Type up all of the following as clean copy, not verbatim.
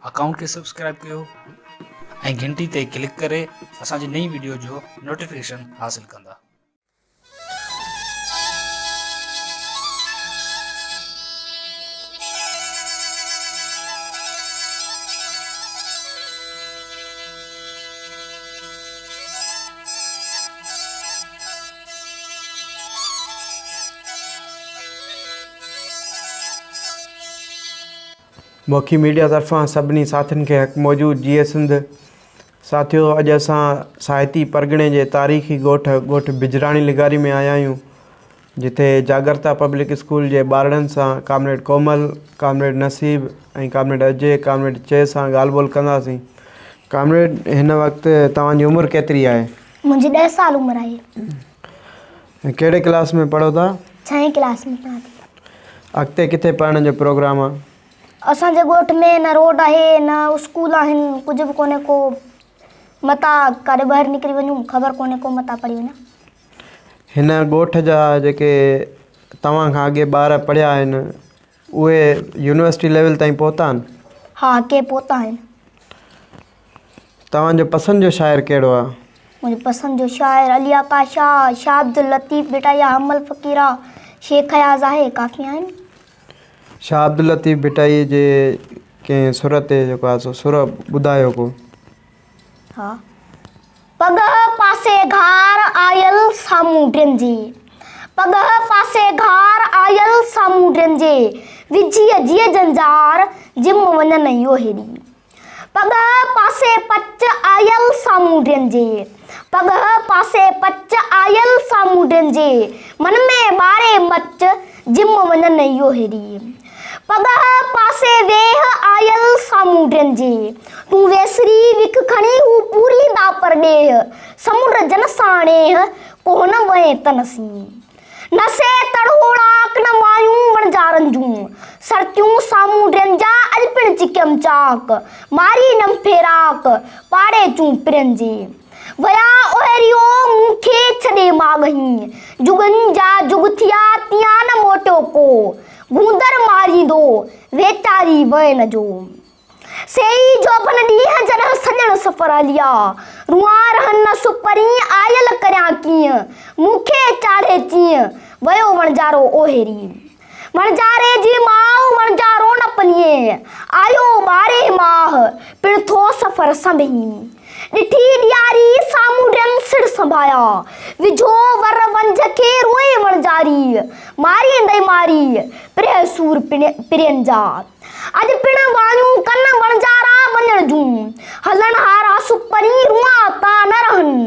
Account के subscribe कयो ऐं घंटी ते क्लिक करे असांजी नई वीडियो जो नोटिफिकेशन हासिल कंदा। मौखी मीडिया तरफ़ां सभिनी साथियुनि खे हक़ मौजूद जीए सिंध। साथियो, अॼु असां साहिती परगिणे जे तारीख़ी ॻोठ बिजराणी लिगारी में आया आहियूं, जिथे जागरता पब्लिक स्कूल जे ॿारनि सां कामरेड कोमल, कामरेड नसीब ऐं कामरेड अजय, कामरेड जय सां ॻाल्हि ॿोल कंदासीं। कामरेड, हिन वक़्तु तव्हांजी उमिरि केतिरी आहे? मुंहिंजी 10 साल उमिरि आहे। ऐं कहिड़े क्लास में पढ़ो था? 6वीं क्लास में पढ़ां थी। अॻिते किथे पढ़ण जो प्रोग्राम आहे? असांजे ॻोठ में न रोड आहे, न स्कूल आहिनि, कुझु बि कोन्हे को। मता काॾे ॿाहिरि निकिरी वञूं ख़बर कोन्हे को मता पढ़ी वञा। हिन ॻोठ जा जेके तव्हां खां अॻे ॿार पढ़िया आहिनि उहे यूनिवर्सिटी लेवल ताईं पहुता आहिनि? हा, के पहुता आहिनि। तव्हांजो पसंदि जो शाइर कहिड़ो आहे? मुंहिंजे पसंदि जो शाइर अली आका शाह, शाह अब्दुल लतीफ़ भिटाइया, हमल फ़क़ीरा, शेख अयाज़ आहे, काफ़ी आहिनि। शाह अब्दुल लतीफ़ भिटाई जे कंहिं सुर ते जेको आहे सो सुर ॿुधायो को। हा। पग पासे घार आयल सामूंडियुनि जे, पग पासे घार आयल सामूंडियुनि जे, विझी जीअ जंजार जिम वञनि इहो हेॾी। पग पासे पच आयल सामूंडियुनि जे, पग पासे पच आयल सामूंडियुनि जे, मन में ॿारे मच जिम वञनि इहो हेॾी। पग पासे वेह आयल सामूंडियुनि जे, तूं वेसरी विख खणी हू पूरींदा पर ॾेह, समुंड जन साणेह कोन वहे तनसी। नसे तड़ोड़ाक न मायूं वणजारनि जूं, सरतियूं सामूंडियुनि जा अॼु पिण चिकियम चाक, मारी नम फेराक पाड़े चूं पिरनि जे। वया ओहरियो मूंखे छॾे मागहीं, जुगनि जा जुग थिया तियां न मोटियो को, गूंदर मारींदो वेचारी वैन जो। सेई जोबन ॾींहं जॾहिं सॼण सफ़र हलिया, रुआं रहनि न सुपरी आयल करियां कीअं, मूंखे चाढ़े चीअं वयो वणजारो ओहेरी। वणजारे जी माउ वणजारो न पनीए, आयो ॿारे माह पिण थो सफ़र संभही। ॾिठी ॾियारी सामूंडियुनि सिर संभाया, विझो वर वंझ खे रोए वणजारी, मारींदे मारी प्रिय सूर पिरियनि जा। अॼु पिण वायूं कन वणजारा वञण जूं, हलण हारा सुपरी रुआं ता न रहनि,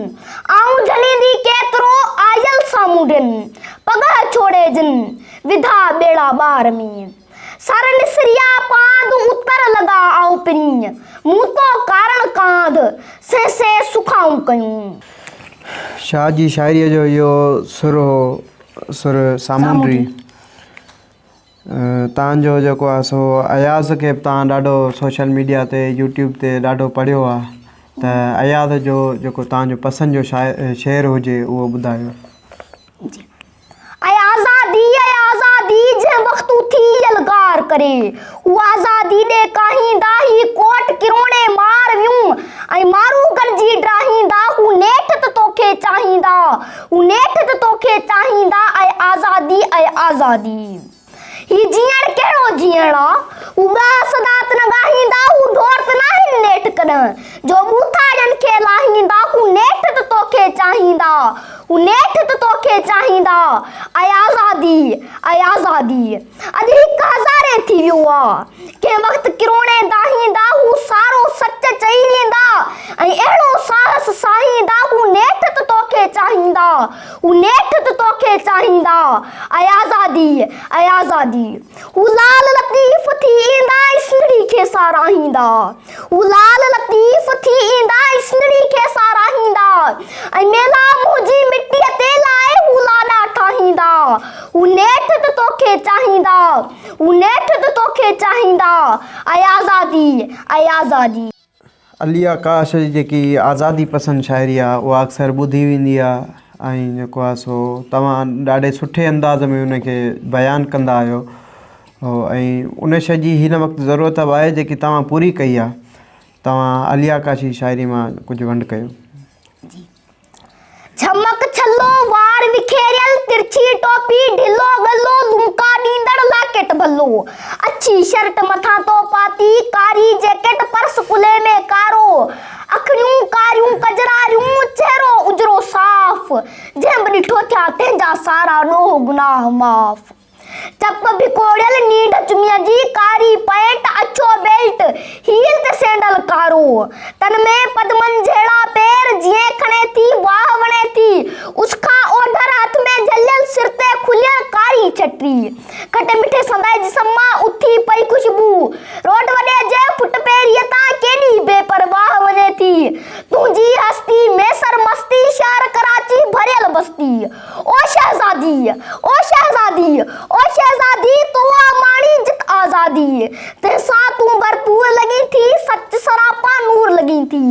आऊं झलींदी केतिरो आयल सामूंडियुनि, पग छोड़े जिन विधा ॿेड़ा ॿार में। सर निसरिया पांद उतर लॻा आओ पिरी, मूं तो कारण कांध से सुखाऊं कयूं। शाह जी शाइरीअ जो इहो सुर हो, सुर सामूंडी। तव्हांजो जेको आहे सो अयाज़ खे तव्हां ॾाढो सोशल मीडिया ते यूट्यूब ते ॾाढो पढ़ियो आहे, त अयाज़ जो जेको तव्हांजो पसंदि जो शेर हुजे उहो ॿुधायो। आज़ादी जंहिं वक़्तु थी यलगार करे, उहा आज़ादी ॾे काहींदा ही कोट किरोणे मार वियूं, ऐं मारू गॾिजी ड्राहींदा हू नेठ त तोखे चाहींदा, हू नेठ त तोखे चाहींदा, ऐं आज़ादी ही जीअण कहिड़ो जीअण आहे, हू ॻाह सदात न ॻाहींदा, हू ढोर त नाहिनि नेठ कॾहिं, जो ॿूथाड़ियुनि खे लाहींदा, हू नेठ त तोखे चाहींदा, हू नेठ त तोखे चाहींदा, ऐं आज़ादी अॼु 1000 थी वियो आहे, कंहिं वक़्तु किरोणे दाहींदा, हू सारो सच चई ॾींदा, ऐं अहिड़ो साहस साहींदा, हू नेठ त तोखे चाहींदा, हू नेठ त तोखे चाहींदा, ऐं आज़ादी हू लाल लतीफ़ थी ईंदा सिंधड़ी खे साराहींदा, हू लाल लतीफ़ थी ईंदा सिंधड़ी खे साराहींदा, ऐं मेला मुंहिंजी मिटीअ ते लाइ हू लाॾा ठाहींदा, हू नेठ त तोखे चाहींदा, हू नेठ त तोखे चाहींदा, ऐं आज़ादी। अली आकाश जी जेकी आज़ादी पसंदि शाइरी आहे उहा अक्सर ॿुधी वेंदी आहे, ऐं जेको आहे सो तव्हां ॾाढे सुठे अंदाज़ में उनखे बयानु कंदा आहियो। ऐं उन शइ जी हिन वक़्तु ज़रूरत बि आहे जेकी तव्हां पूरी कई आहे। तव्हां अली आकाशी शाइरी मां कुझु वंड कयो। झमक छल्लो वार विखेरियल तिरछी टोपी ढिलो गल्लो लुमका नींदड़ लाकेट भल्लो अच्छी शर्ट मथा तो पाती कारी जैकेट पर्स कुले में कारो अखड़ियूं कारियूं कजरारियूं चेहरो उजरो साफ जंहिं ॾिठो थिया तंहिंजा सारा ॾोह गुनाह माफ़ चप भिकोड़ियल नींड चुमिया जी कारी पैंट अच्छो बेल्ट हील ते सैंडल कारो तन में पदमन जहिड़ा पैर जीअं खणे थी वाह वणे थी उसका ओढर हथ में जलियल सिर ते खुलियल कारी छटरी खटे मिठे संदाई जिस्म मां उथी पई खुशबू रोड वॾे जे फुट पेरीअ तां केॾी बेपरवाह वञे थी तुंहिंजी हस्ती मैसर मस्ती शहर कराची भरियल बस्ती ओ शहज़ादी ओ शहज़ादी ओ शहज़ादी तू माणी जित आज़ादी तंहिंसां तूं भरपूर लॻी थी सच सरापा नूर लॻी थी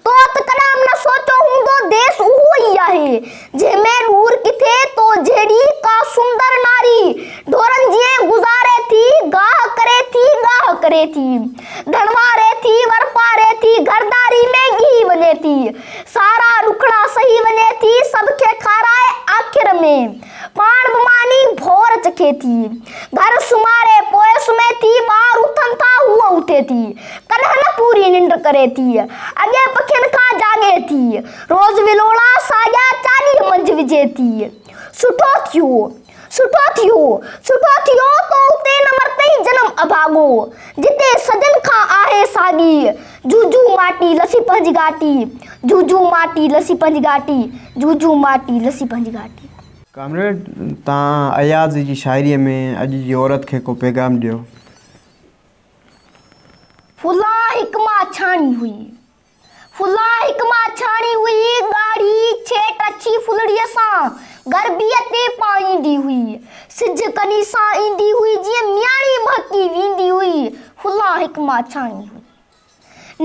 तो त कॾहिं न सोचो हूंदो देश उहो ई आहे जंहिंमें नूर किथे तो जहिड़ी का सुंदर नारी ढोरनि जीअं गुज़ारे थी गाह करे थी धनवारे थी वरपारे थी घरदारी में घी वञे थी सारा ॾुखड़ा सही वञे थी सबखे खाराए आख़िर में पाण बमानी भोर चखे थी घर सुमारे पोइ सुम्हे थी ॿार उथनि था हूअ उथे थी कॾहिं न पूरी निंड करे थी अॻे पखियुनि खां जाॻे थी रोज़ विलोड़ा साॻिया चालीह मंझि विझे थी सुठो थियो तो उते न वरितई जनम अभाॻो जिते सजन खां आहे साॻी जूजू माटी लसी पंहिंजी घाटी जूजू माटी लसी पंहिंजी घाटी जूजू माटी लसी पंहिंजी घाटी। कामरेड तव्हां अयाज़ जी शाइरीअ में अॼु जी औरत खे को पैगाम ॾियो। फुला हिक मां छाणी हुई ॻाढ़ी छेट अछी फुलड़ीअ सां गरबीअ ते पाईंदी हुई सिज कनी सां ईंदी हुई जीअं मियाणी बहकी वेंदी हुई फुला हिक मां छाणी हुई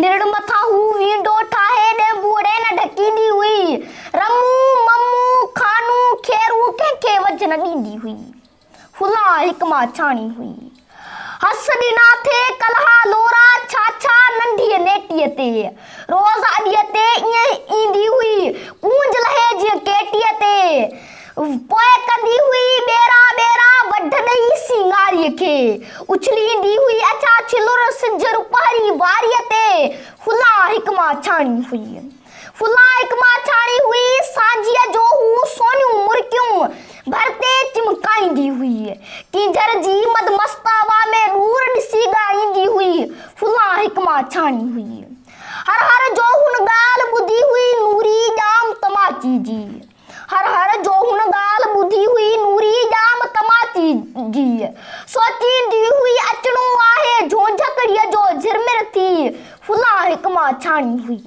निरड़ मथां हू वींडो ठाहे ॾे बूढ़े न ढकींदी हुई रमू ममू खानू खेरू कंहिंखे वझ न ॾींदी हुई फुला हिक मां छाणी हुई हस ॾिना थे कलहा लोरा छाछा नंढीअ नेटीअ ते रोज़ अॾीअ ते ईअं ईंदी हुई कूंज लहे जीअं केटीअ ते पोइ कंदी हुई ॿेरा वढ ॾेई सिंगारीअ खे उछलींदी हुई अछा छिलुर सिज रुपहरी वारीअ ते फुला हिक मां छाणी हुई सांझीअ जो हू सोनियूं मुर्कियूं भरते चिमकाईंदी हुई किंजर जी मदमस्तावा में नूर ॾिसी ॻाईंदी हुई फुला हिक मां छाणी हुई हर जो हुन ॻाल्हि ॿुधी हुई नूरी ॼाम तमाची जी हर जो हुन ॻाल्हि ॿुधी हुई नूरी ॼाम तमाची जी सोचींदी हुई अचणो आहे झोंझकड़ीअ जो झिरमिर थी फुला हिक मां छाणी हुई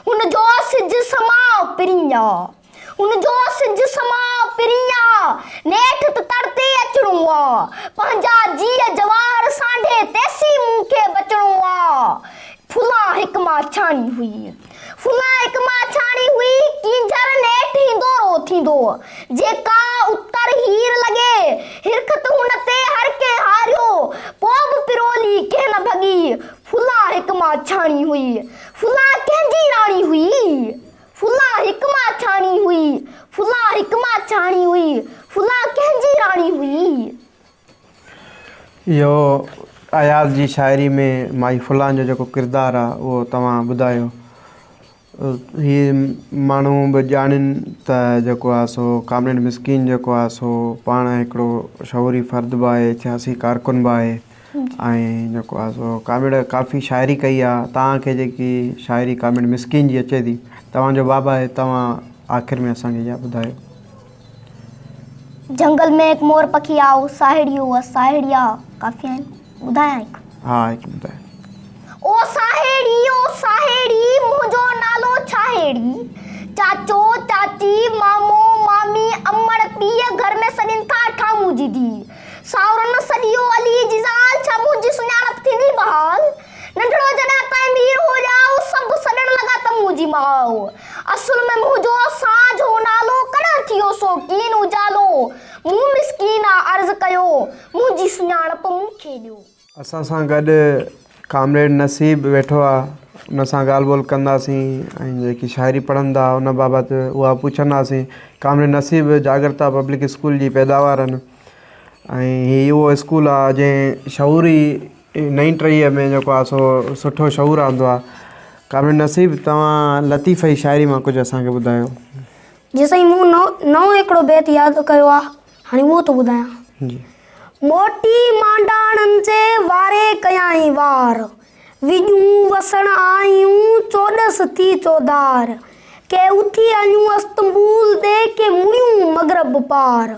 हुनजो सिज समाओ पिरिया नेठ तरते अचणो आहे पंहिंजा जीअ जवाहर सांढे तेसी मूंखे बचणो आहे फुला हिक मां छाणी हुई किंजर नेठ हिंदोरो थींदो जेका उत्तर हीर लॻे हिरखत हुन ते हर के हारियो पोइ बि पिरोली कंहिं न भॻी फुला हिक मां छाणी हुई फुला कंहिंजी राणी हुई फुला हिक मां छाणी हुई फुला कंहिंजी राणी हुई। इहो अयाज़ जी शाइरी में माई फुलान जो जेको किरदारु आहे उहो तव्हां ॿुधायो। हीअ माण्हू बि ॼाणनि त जेको आहे सो कामरेड मिस्कीन जेको आहे सो पाण हिकिड़ो शऊरी फ़र्द बि आहे सियासी कारकुन बि आहे ऐं जेको आहे सो कामरेड काफ़ी शाइरी कई आहे। तव्हांखे जेकी शाइरी कामरेड मिस्कीन जी अचे थी तव्हांजो बाबा आहे तव्हां आख़िर में असांखे इहा ॿुधायो। जंगल में एक मोर पखी आओ साहेड़िया काफ़ी आहिनि ॿुधायां हिकु। हा हिकु ॿुधायो। ओ साहेड़ी मुंहिंजो नालो छाहेड़ी चाचो चाची मामो मामी अमड़ पीउ घर में सॾनि था ठामू जी दी सावरनि सॼियो अली जी ज़ाल छा मुंहिंजी सुञाणप थींदी बहाल नंढड़ो जॾहिं ताईं मीर हो ॼाओ सभु सॾण लॻा त मुंहिंजी माउ असुल में मुंहिंजो साझो नालो कॾहिं थियो सो कीन उजालो मूं मिस्कीना अर्ज़ु कयो मुंहिंजी सुञाणप मूंखे ॾियो। असां सां गॾु कामरेड नसीब वेठो आहे, उन सां ॻाल्हि ॿोल कंदासीं ऐं जेकी शाइरी पढ़ंदा उन बाबति उहा पुछंदासीं। कामरेड नसीब जागरता पब्लिक स्कूल जी पैदावार आहिनि ऐं हीउ उहो स्कूल आहे जंहिं शऊरी नई टईअ में जेको आहे सो सुठो शऊर आंदो आहे। कामरेड नसीब, तव्हां लतीफ़ जी शाइरी मां कुझु असांखे ॿुधायो। जी साईं, मूं नओं हिकिड़ो बेत यादि कयो आहे, हाणे उहो थो ॿुधायां। जी। मोटी मांडाणनि जे वारे कयाई वार, विजूं वसण आयूं चोॾस थी चौधार, के उथी आयूं अस्तंबूल दे के मुड़ियूं मगरब पार,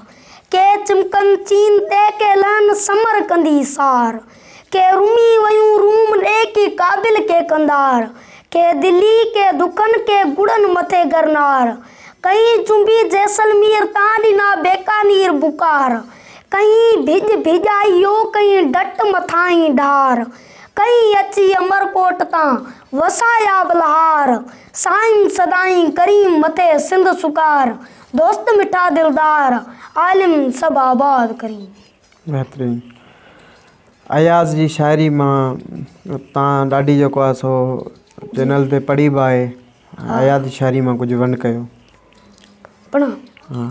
के चिमकन चीन ते के लन समर कंदी सार, के रूमी वयूं रूम ॾे के काबिल के कंदार, के दिल्ली के दुकन के गुड़न मथे गरनार, कहीं चुंबी जैसलमेर तां ॾिना बेकानीर बुकार, कहीं भिज भिजाइयो कहीं डट मथाई ढार, कहीं अची अमरकोट तां वसाया बलहार, साईं सदाई करीम मथे सिंध सुकार, दोस्त मिठा दिलदार आलिम सब आबाद करीम। बहितरीन। अयाज़ जी शाइरी मां तव्हां ॾाढी जेको आहे सो चैनल ते पढ़ी बि आहे। अयाज़ जी शाइरी मां कुझु वंड कयो। पढ़ा। हाँ।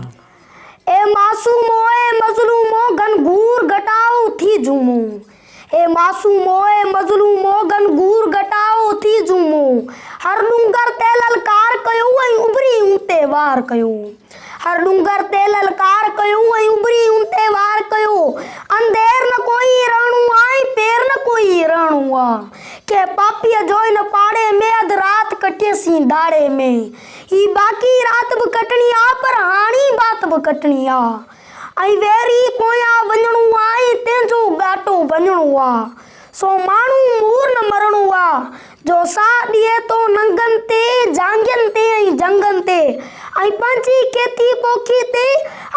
ए मासूमो ए मज़लूमो घनघूर घटाओ थी झूमो, ए मासूमो ए मज़लूमो घनघूर घटाओ थी झूमो, हर डूंगर ते ललकार कयो ऐं उभरी उते वार कयो, हर डूंगर ते ललकार कयो ऐं उभरी उते वार कयो, अंधेर न कोई रहणो आहे पेर न कोई रहणो आहे, के पापीअ जो इन पाड़े में अध रात कटियसीं दाड़े में, ही बाक़ी रात बि कटणी आहे पर हाणी बात बि कटणी आहे, ऐं वेरी पोयां वञणो आहे तंहिंजो घाटो वञणो आहे, सो माण्हू मूर न मरणो आहे, जो साह ॾिए थो नंगनि ते जांगियुनि ते ऐं जंगनि ते, ऐं पंहिंजी खेती पोखी ते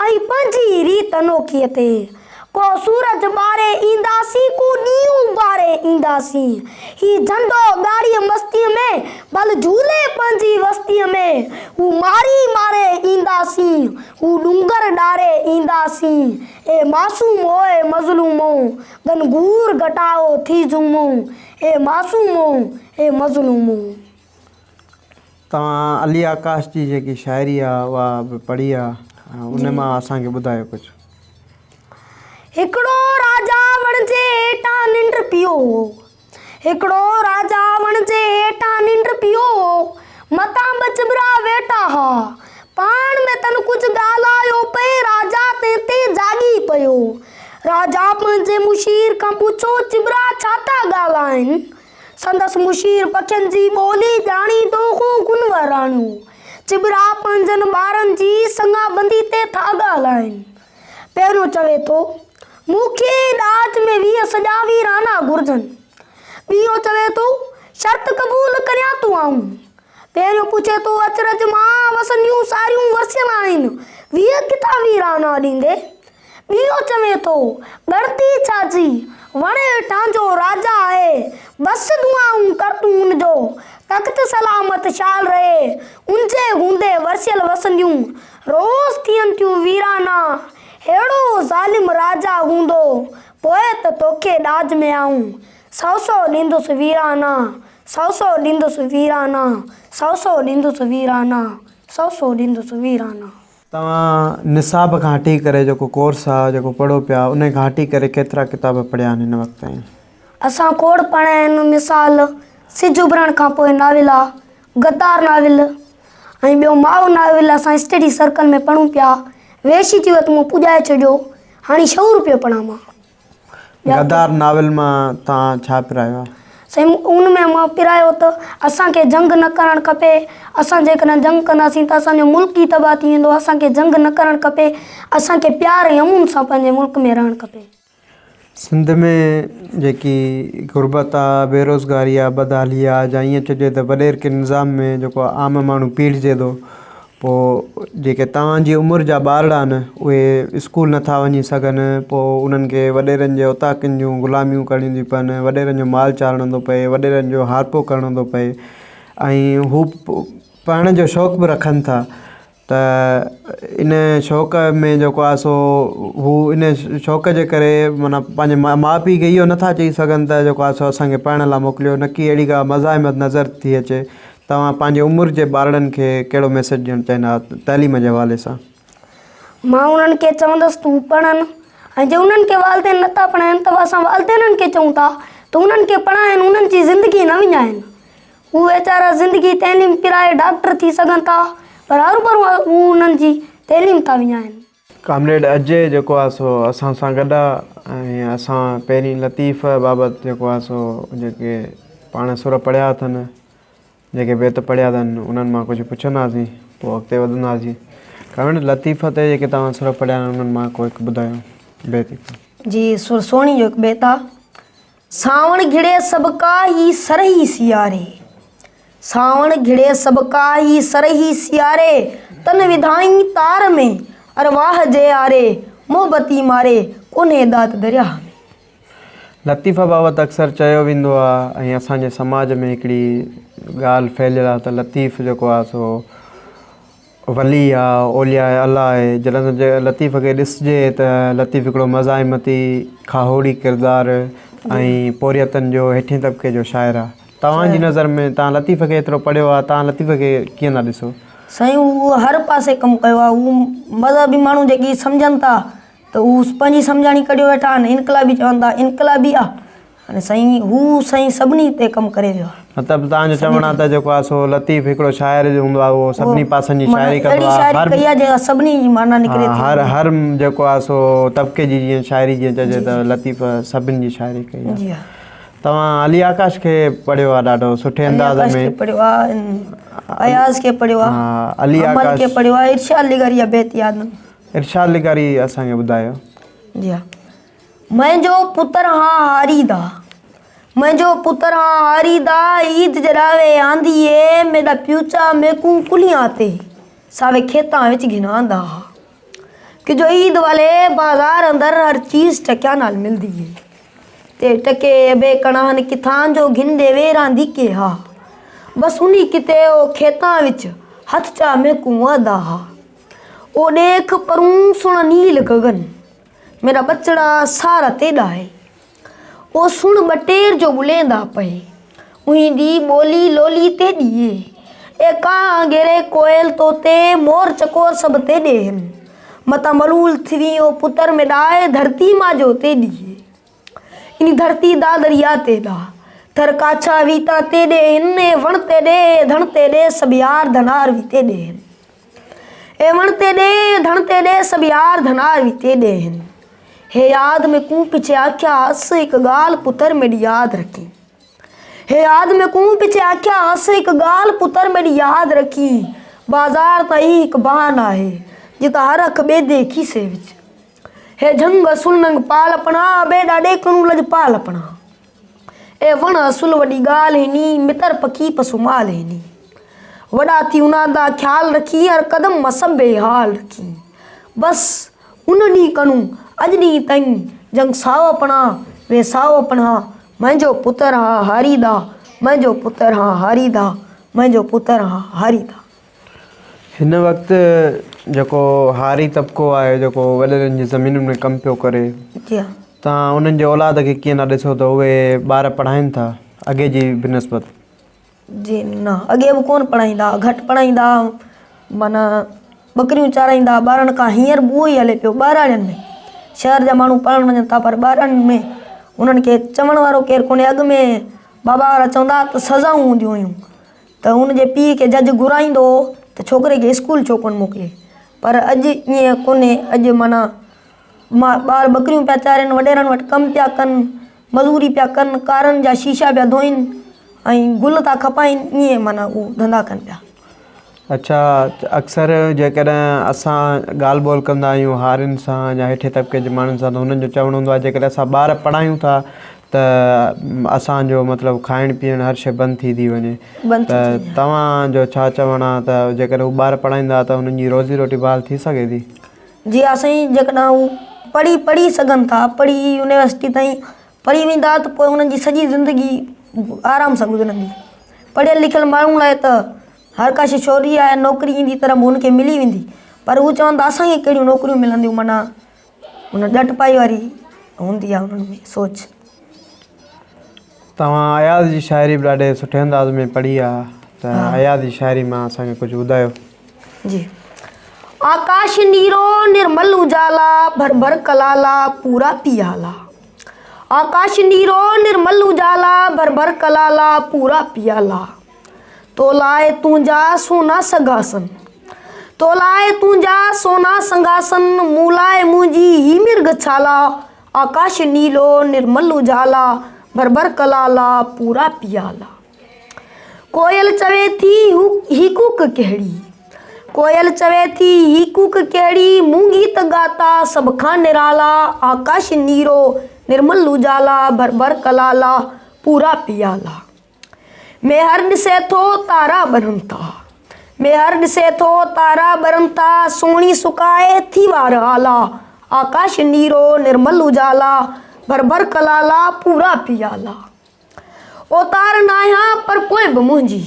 ऐं पंहिंजी रीत अनोखीअ ते, को सूरज ॿारे ईंदासीं को ॾींहुं ॿारे ईंदासीं, ही झंडो ॻाड़ीअ मस्तीअ में भल झूले पंहिंजी वस्तीअ में, हू मारी मारे ईंदासीं हू डूंगर ॾारे ईंदासीं, ए मासूमो ए मज़लूमो घनघूर घटाओ थी झूमो, ए मासूमो ए मज़लूमो। तव्हां अली आकाश जी जेकी शाइरी आहे उहा बि पढ़ी आहे, उन मां असांखे ॿुधायो कुझु। हिकिड़ो राजा वण जे हेठां निंड पियो, हिकिड़ो राजा वण जे हेठां निंड पियो, मतां बचबरा वेठा हा, पाण में तन कुझु ॻाल्हायो पे राजा ते ते जागी पियो, राजा पंहिंजे मुशीर खां पुछो चिबरा छा था ॻाल्हाइनि, संदसि मुशीर पखियुनि जी ॿोली ॼाणी थो हू गुनवराणियूं, चिबरा पंहिंजनि ॿारनि जी संगा बंदी ते था ॻाल्हाइनि, पहिरियों चवे थो मूंखे ॾाज में 20 सॼा वीराना घुरिजनि, ॿियो चवे थो शर्त क़बूल करियां तूं आऊं, पहिरियों पुछे थो अचरज मां वसंदियूं सारियूं वसियल आहिनि 20 किथां वीराना ॾींदे, ॿियो चवे थो ॻणती छाजी वणे हेठां जो राजा आहे, बसि दुआऊं कर तूं उनजो तख़्त सलामत शाल रहे, उनजे हूंदे वसियल वसंदियूं रोज़ थियनि थियूं वीराना, अहिड़ो ज़ालिम राजा हूंदो पोइ त तोखे ॾाज में आऊं, 100 ॾींदुसि वीराना, 100 ॾींदुसि वीराना, 100 ॾींदुसि वीराना, 100 ॾींदुसि वीराना। तव्हां निसाब खां हटी करे जेको कोर्स आहे जेको पढ़ो पिया उन खां हटी करे केतिरा किताब पढ़िया आहिनि हिन वक़्त ताईं? असां खोड़ पढ़िया आहिनि, मिसाल सिज उभरण खां पोइ नाविल आहे, गद्दार नाविल, ऐं ॿियो माओ नाविल असां स्टडी सर्कल में पढ़ूं पिया, वेशी थी वटि मूं पुॼाए छॾियो, हाणे 100 रुपयो पढ़ां मां। गद्दार नाविल मां तव्हां छा पिरायो आहे? साईं उन में मां पिरायो त असांखे जंग न करणु खपे, असां जेकॾहिं जंग कंदासीं त असांजो मुल्क ई तबाह थी वेंदो, असांखे जंग न करणु खपे, असांखे प्यार ऐं अमून सां पंहिंजे मुल्क में रहणु खपे। सिंध में जेकी गुरबत आहे, बेरोज़गारी आहे, बदहाली आहे, या ईअं चइजे त वॾेर के निज़ाम में जेको आम माण्हू पीड़िजे थो, पोइ जेके तव्हांजी उमिरि जा ॿार आहिनि उहे स्कूल नथा वञी सघनि, पोइ उन्हनि खे वॾेरनि जे उताकनि जूं ग़ुलामियूं करणियूं थी पवनि, वॾेरनि जो माल चाढ़णो थो पए, वॾेरनि जो हारपो करणो थो पए, ऐं हू पढ़ण जो शौक़ु बि रखनि था, त इन शौक़ में जेको आहे सो हू इन शौक़ जे करे माना पंहिंजे माउ पीउ खे इहो नथा चई सघनि त जेको आहे सो असांखे पढ़ण लाइ मोकिलियो, न की अहिड़ी का मज़ाहिमत नज़र थी अचे। तव्हां पंहिंजे उमिरि जे ॿारनि खे कहिड़ो मैसेज ॾियणु चाहींदा तइलीम जे हवाले सां? मां उन्हनि खे चवंदसि तूं पढ़नि, ऐं जे उन्हनि खे वालदेन नथा पढ़ाइनि त असां वालदेननि खे चऊं था त उन्हनि खे पढ़ाइनि, उन्हनि जी ज़िंदगी न विञाइनि। उहे वीचारा ज़िंदगी तइलीम पिराए डॉक्टर थी सघनि था, पर हर भरू हू उन्हनि जी तइलीम था विञाइनि। कामरेड अजय जेको आहे सो असां सां गॾु आहे, ऐं असां पहिरीं लतीफ़ बाबति जेको आहे सो जेके पाण सुर पढ़िया अथनि, जेके बेत पढ़िया अथनि, उन्हनि मां कुझु पुछंदासीं, पोइ अॻिते वधंदासीं। कामरेड लतीफ़ ते जेके तव्हां सुर पढ़िया आहिनि उन्हनि मां को हिकु ॿुधायो बेत। जी सुर सोणी जो हिकु बेत आहे। सावण घिड़े सभु काई सरही सियारे, सावण घिड़े सभु काई सरही सियारे, तन विधाई तार में अरवाह जे आरे, मोहबती मारे कोन्हे दात दरिया में। लतीफ़ बाबति अक्सर चयो वेंदो आहे ऐं असांजे समाज में हिकिड़ी ॻाल्हि फैलियल आहे त लतीफ़ जेको आहे सो वली आहे, औलिया अल्लाह आहे। जॾहिं लतीफ़ खे ॾिसजे त लतीफ़ हिकिड़ो मज़ाहिमती खाहोड़ी किरदारु ऐं पोरियतनि जो हेठिएं तबिके जो शाइर आहे। तव्हांजी नज़र में तव्हां लतीफ़ खे एतिरो पढ़ियो आहे, तव्हां लतीफ़ खे कीअं था ॾिसो? साईं उहो हर पासे कमु कयो आहे। उहो मज़हबी माण्हू जेकी सम्झनि था त उहो पंहिंजी सम्झाणी कढियो वेठा आहिनि, इनकलाबी चवनि था, इनकलाबी आहे। हाणे साईं हू साईं सभिनी ते कमु करे वियो आहे। मतिलबु तव्हांजो चवणु आहे त जेको आहे सो लतीफ़ हिकिड़ो शाइर जो हूंदो आहे, उहो सभिनी पासनि जी शाइरी कंदो आहे, सभिनी जी माना निकिरे थी। हर जेको आहे सो तबिके जी जीअं शाइरी जीअं चइजे त लतीफ़ सभिनी जी शाइरी कई आहे। जी हा। तव्हां अली आकाश खे पढ़ियो आहे ॾाढो सुठे अंदाज़ में, पढ़ियो आहे, अयाज़ खे पढ़ियो आहे, अली आकाश खे पढ़ियो आहे, इरशाद लिगारी बेत यादि। इरशाद लिगारी असांखे ॿुधायो। जी हा। मुंहिंजो पुत्र हाँ हारीदा, मुंहिंजो पुत्र हाँ हारीदा, ईद जरावे आंदीए, मेरा प्यूचा मेकू कुलियां ते सावे खेतां विच घिनांदा। कि जो ईद वाले बाजार अंदर हर चीज़ टकिया नाल मिलदी है, ते टके बे कणान किथां जो घिंदे वेरां दिके हा, बस उन्हीं किते ओ खेतां विच हथ चा मेकू आदा हा। ओ देख परूं सुण नील गगन, मेरा बचड़ा सारा तेड़ा है। ओ सुन बटेर जो बुलेंदा पे, उही दी बोली लोली ते दिए, ए कां गेरे कोयल तोते मोर चकोर सब ते देहन, मता मलूल थी ओ पुत्र में डाए धरती मां जो ते दिए। इनी धरती दा दरिया ते दा थर काछा वीता ते देहन, ए वण ते दे धन ते दे सब यार धनार वी ते देहन, ए वण ते दे धन ते दे सब यार धनार वी ते देहन। हे याद में कूं पिछे आख्या हस एक गाल पुत्र मेरी याद रखी, हे याद में कूं पिछे आख्या हस एक गाल पुत्र मेरी याद रखी, बाजार तई एक बहाना है जिता हर अख बेदे खीसे विच, हे झंग सुलनंग पाल अपना बे डाडे कनु लज पाल अपना, ए वण असुल वडी गाल हिनी मितर पकी पसुमाल हिनी, वड़ा थी उनादा ख्याल रखी हर कदम मसबे हाल रखी, बस उननी कनु अजनी तई जंग साव अपना वे साव अपना, मुंहिंजो पुत्र हाँ हारीदा, मुंहिंजो पुत्र हाँ हारीदा, मुंहिंजो पुत्र हाँ हारीदा। हिन वक़्तु जेको हारी तबिको आहे जेको वॾेरनि जी ज़मीनुनि में कमु पियो करे, तव्हां उन्हनि जे औलाद खे कीअं था ॾिसो त उहे ॿार पढ़ाइनि था अॻे जी बिनस्बत? जी न, अॻे बि कोन पढ़ाईंदा, घटि पढ़ाईंदा, माना बकरियूं चाराईंदा ॿारनि खां। हींअर उहो ई हले पियो ॿारनि में, शहर जा माण्हू पढ़णु वञनि था पर ॿारनि में उन्हनि खे चवण वारो केरु कोन्हे। अॻु में बाबा वारा चवंदा त सज़ाऊं हूंदियूं हुयूं, त हुनजे पीउ खे जज घुराईंदो त छोकिरे खे स्कूल छो कोन मोकिले, पर अॼु ईअं कोन्हे। अॼु माना ॿार बकरियूं पिया चारनि, वॾेरनि वटि कमु पिया कनि, मज़ूरी पिया कनि, कारनि जा शीशा पिया धोइनि ऐं गुल था खपाइनि, ईअं माना उहे धंधा कनि पिया। अच्छा, अक्सर जेकॾहिं असां ॻाल्हि ॿोल कंदा आहियूं हारियुनि सां या हेठे तबिके जे माण्हुनि सां, त हुननि जो चवणु हूंदो आहे जेकॾहिं असां ॿार पढ़ायूं था त असांजो मतिलबु खाइणु पीअणु हर शइ बंदि थी वञे, त तव्हांजो छा चवणु आहे त जेकॾहिं हू ॿार पढ़ाईंदा त हुननि जी रोज़ी रोटी बहाल थी सघे थी? जी हा साईं, जेकॾहिं हू पढ़ी सघनि था, पढ़ी यूनिवर्सिटी ताईं पढ़ी वेंदा त पोइ हुननि जी सॼी ज़िंदगी आराम सां गुज़रंदी। पढ़ियल लिखियल माण्हू लाइ त हर का छोरी आहे नौकिरी ईंदी तरह हुनखे मिली वेंदी, पर हू चवंदा असांखे कहिड़ियूं नौकिरियूं मिलंदियूं, माना हुन ॾटपाई वारी हूंदी आहे हुननि में सोच। तव्हां अयाज़ जी शाइरी बि ॾाढे सुठे अंदाज़ में पढ़ी आहे, त अयाज़ जी शाइरी मां असांखे कुझु ॿुधायो। जी। आकाश नीरो निर्मल उजाला, भर भर कलाला पूरा पियाला। आकाश नीरो निर्मल उजाला, भर भर कलाला पूरा पियाला। तो लाए तुंहिंजा सोना संगासन, तो लाए तुंहिंजा सोना संगासन, मूं लाए मुंहिंजी ही मिर्ग छाला। आकाश नीलो निर्मल उजाला, भर भर कलाला पूरा पियाला। कोयल चवे थी ही कूक कहिड़ी, कोयल चवे थी ही कूक कहिड़ी, मूं गीत गाता सभ खां निराला। आकाश नीरो निर्मल उजाला, भर भर कलाला पूरा पियाला। मैं हर ॾिसे थो तारा ॿरनि था, मैं हर ॾिसे थो तारा ॿरनि था, सोणी सुकाए थी वार आला। आकाश नीरो निर्मल उजाला, भर भर कलाला पूरा पियाला। ओतार नाया पर पोइ बि मुंहिंजी,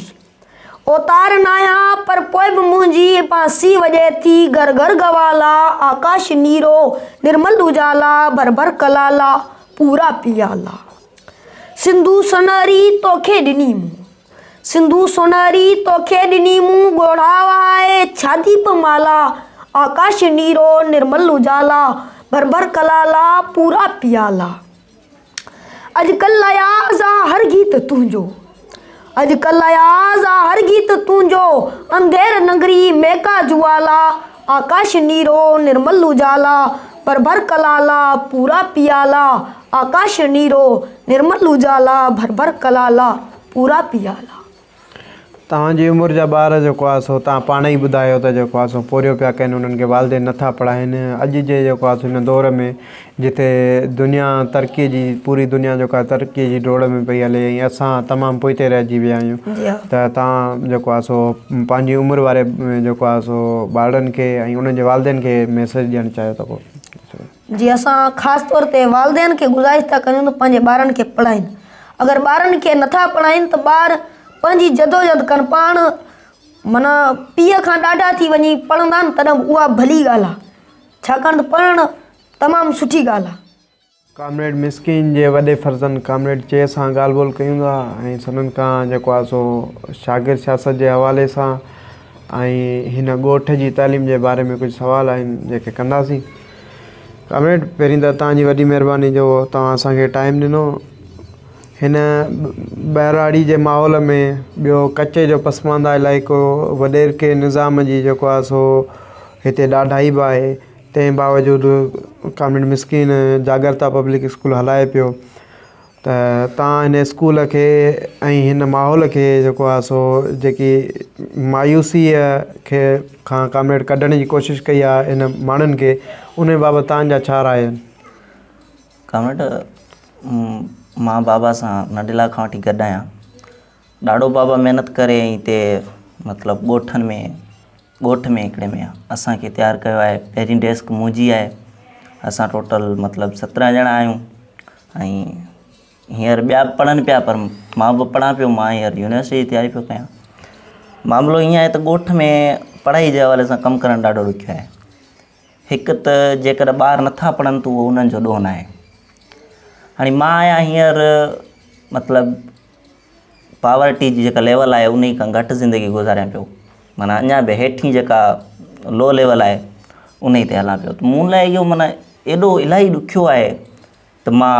ओतार नाया पर पोइ बि मुंहिंजी, बांसी वॼे थी घर घर गवाला। आकाश नीरो निर्मल उजाला, भर भर कलाला पूरा पियाला। सिंधु सोनहरी तोखे ॾिनी मूं, सिंधु सोनहरी तोखे ॾिनी मूं, ॻोढ़ा वहाए छादी पमाला। आकाश नीरो निर्मल उजाला, भर भर कलाला पूरा पियाला। अॼुकल्ह अयाज़ आ हर गीत तुंहिंजो, अॼुकल्ह अयाज़ आ हर गीत तुंहिंजो, अंधेर नगरी मेका जुआला। आकाश नीरो निर्मल उजाला, भर भर कलाला पूरा पियाला। आकाश नीरो निर्मल उजाला, भर भर कलाला पूरा पियाला। तव्हांजी उमिरि जा ॿार जेको आहे सो तव्हां पाण ई ॿुधायो त जेको आहे सो पोरियो पिया कनि, उन्हनि खे वालदेन नथा पढ़ाइनि। अॼु जे जेको आहे सो हिन दौर में जिते दुनिया तरक़ीअ जी, पूरी दुनिया जेको आहे तरक़ीअ जी डोड़ में पई हले, ऐं असां तमामु पोइते रहिजी विया आहियूं, त तव्हां जेको आहे सो पंहिंजी उमिरि वारे जेको आहे सो ॿारनि खे ऐं उन्हनि जे वालदेन खे मैसेज ॾियणु चाहियो त पोइ। जी, असां ख़ासि तौर ते वालदेन खे गुज़ारिश था कयूं त पंहिंजे ॿारनि खे पढ़ाइनि। अगरि ॿारनि खे नथा पढ़ाइनि त ॿार पंहिंजी जदोजहद कनि, पाण माना पीउ खां ॾाढा थी वञी पढ़ंदा आहिनि, तॾहिं उहा भली ॻाल्हि आहे, छाकाणि त पढ़णु तमामु सुठी ॻाल्हि आहे। कामरेड मिस्किन जे वॾे फर्ज़न कामरेड चे सां ॻाल्हि ॿोल कयूं था, ऐं सभिनीनि खां जेको आहे सो शागिर्द सियासत जे हवाले सां ऐं हिन ॻोठ जी तालीम जे बारे में कुझु सवाल आहिनि जेके कंदासीं। कामरेड, पहिरीं त तव्हांजी वॾी महिरबानी जो तव्हां असांखे टाइम ॾिनो। हिन बहिराड़ी जे माहौल में ॿियो कचे जो पसमानदा इलाइक़ो वॾेर के निज़ाम जी जेको आहे सो हिते ॾाढाई बि आहे, तंहिं बावजूदि कामरेड मिस्किन जागरता पब्लिक स्कूल हलाए पियो, त तव्हां हिन स्कूल खे ऐं हिन माहौल खे जेको आहे सो जेकी मायूसीअ खे खां कामरेड कढण जी कोशिशि कई आहे हिन माण्हुनि खे, उन बाबति तव्हांजा छा राय आहिनि? कामरेड, मां बाबा सां नंढिला खां वठी गॾु आहियां। ॾाढो बाबा महिनत करे हिते मतिलबु ॻोठ में हिकिड़े में असांखे तयारु कयो आहे। पहिरीं डेस्क मुंहिंजी आहे, असां टोटल मतिलबु 17 ॼणा आहियूं, ऐं हींअर ॿिया पढ़नि पिया, पर मां बि पढ़ां पियो। मां हींअर यूनिवर्सिटी जी तयारी पियो कयां। मामिलो ईअं आहे त ॻोठ में पढ़ाई जे हवाले सां कमु करणु ॾाढो ॾुखियो आहे। हिकु त जेकॾहिं ॿार नथा पढ़नि त उहो उन्हनि जो ॾोह न आहे। हाणे मां आहियां हींअर मतिलबु पावर्टी जी जेका लेवल आहे उन खां घटि ज़िंदगी गुज़ारियां पियो, माना अञा बि हेठि जेका लो लेवल आहे उन ई ते हलां पियो। त मूं लाइ इहो माना एॾो इलाही ॾुखियो आहे त मां